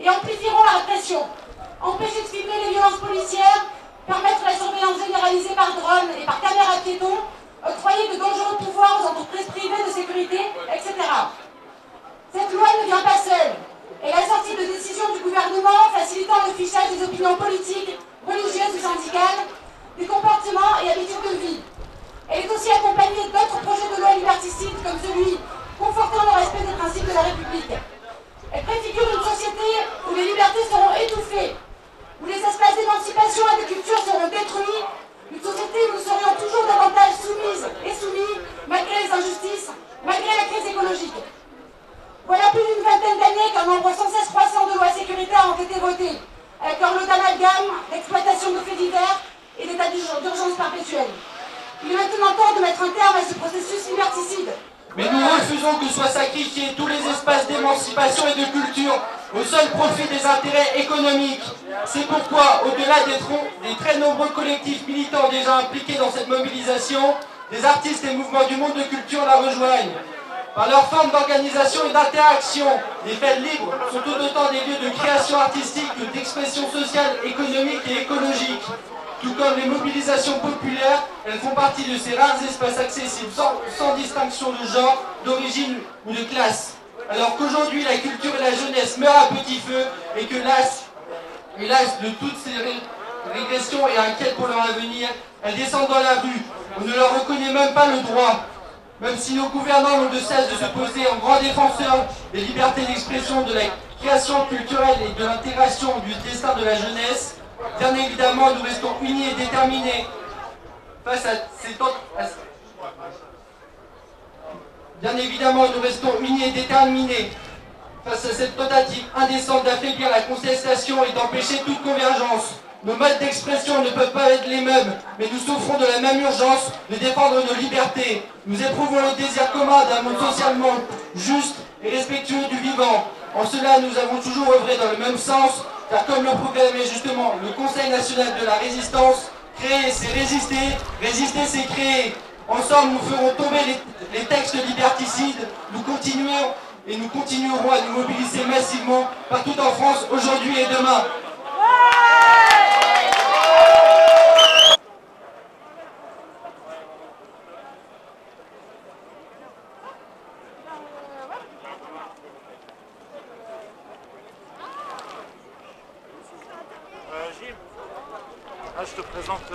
et amplifieront la répression. Empêcher de filmer les violences policières, permettre la surveillance généralisée par drone et par caméra piéton, octroyer de dangereux pouvoirs aux entreprises privées de sécurité, etc. Cette loi ne vient pas seule. Elle est sortie de décisions du gouvernement facilitant le fichage des opinions politiques, religieuses ou syndicales, des comportements et habitudes de vie. Elle est aussi accompagnée d'autres projets de loi liberticides comme celui confortant le respect des principes de la République. Elle préfigure une société où les libertés seront étouffées, où les espaces d'émancipation et de culture seront détruits, une société où nous serions toujours davantage soumises et soumis, malgré les injustices, malgré la crise écologique. Voilà plus d'une vingtaine d'années qu'un nombre sans cesse croissant de lois sécuritaires ont été votées, avec leur lot d'amalgame, d'exploitation de faits divers et d'états d'urgence perpétuelle. Il est maintenant temps de mettre un terme à ce processus liberticide. Mais nous refusons que soient sacrifiés tous les espaces d'émancipation et de culture au seul profit des intérêts économiques. C'est pourquoi, au-delà des très nombreux collectifs militants déjà impliqués dans cette mobilisation, des artistes et mouvements du monde de culture la rejoignent. Par leur forme d'organisation et d'interaction, les fêtes libres sont tout autant des lieux de création artistique que d'expression sociale, économique et écologique. Tout comme les mobilisations populaires, elles font partie de ces rares espaces accessibles sans distinction de genre, d'origine ou de classe. Alors qu'aujourd'hui la culture et la jeunesse meurent à petit feu et que hélas de toutes ces régressions et inquiètes pour leur avenir, elles descendent dans la rue. On ne leur reconnaît même pas le droit. Même si nos gouvernants n'ont de cesse de se poser en grands défenseurs des libertés d'expression, de la création culturelle et de l'intégration du destin de la jeunesse, bien évidemment nous restons unis et déterminés face à ces cette tentative indécente d'affaiblir la contestation et d'empêcher toute convergence. Nos modes d'expression ne peuvent pas être les mêmes, mais nous souffrons de la même urgence de défendre nos libertés. Nous éprouvons le désir commun d'un monde socialement juste et respectueux du vivant. En cela, nous avons toujours œuvré dans le même sens, car comme le proclamait justement le Conseil national de la résistance, créer c'est résister, résister c'est créer. Ensemble, nous ferons tomber les textes liberticides, nous continuerons à nous mobiliser massivement partout en France, aujourd'hui et demain. Gilles, là, je te présente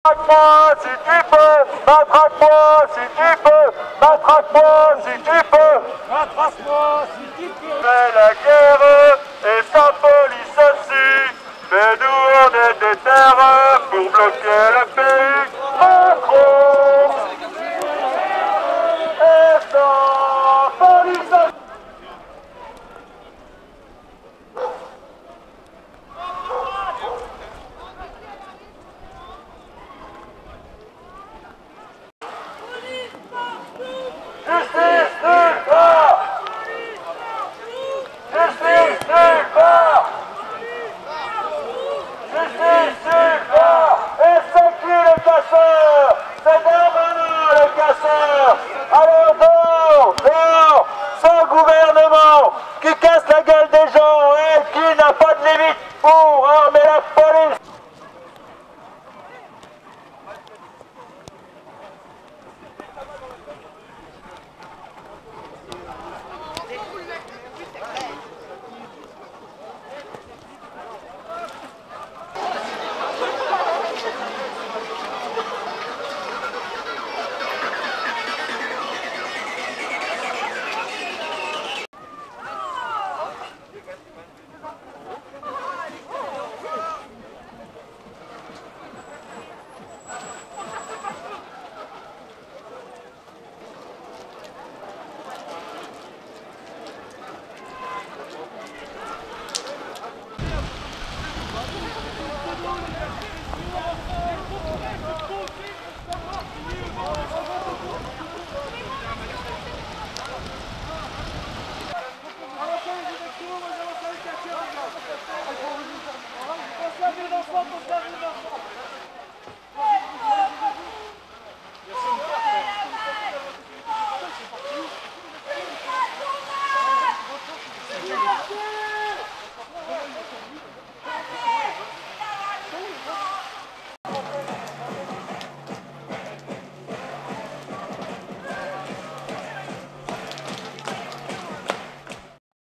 Matraque-moi si tu peux, matraque-moi si tu peux, matraque-moi si tu peux, matraque-moi si tu peux. Fais la guerre et sa police aussi, mais nous on est des terres pour bloquer le pays. Macron et sa police aussi. Alors dehors, dehors, sans gouvernement, qui casse la gueule des gens et qui n'a pas de limite pour armer la police.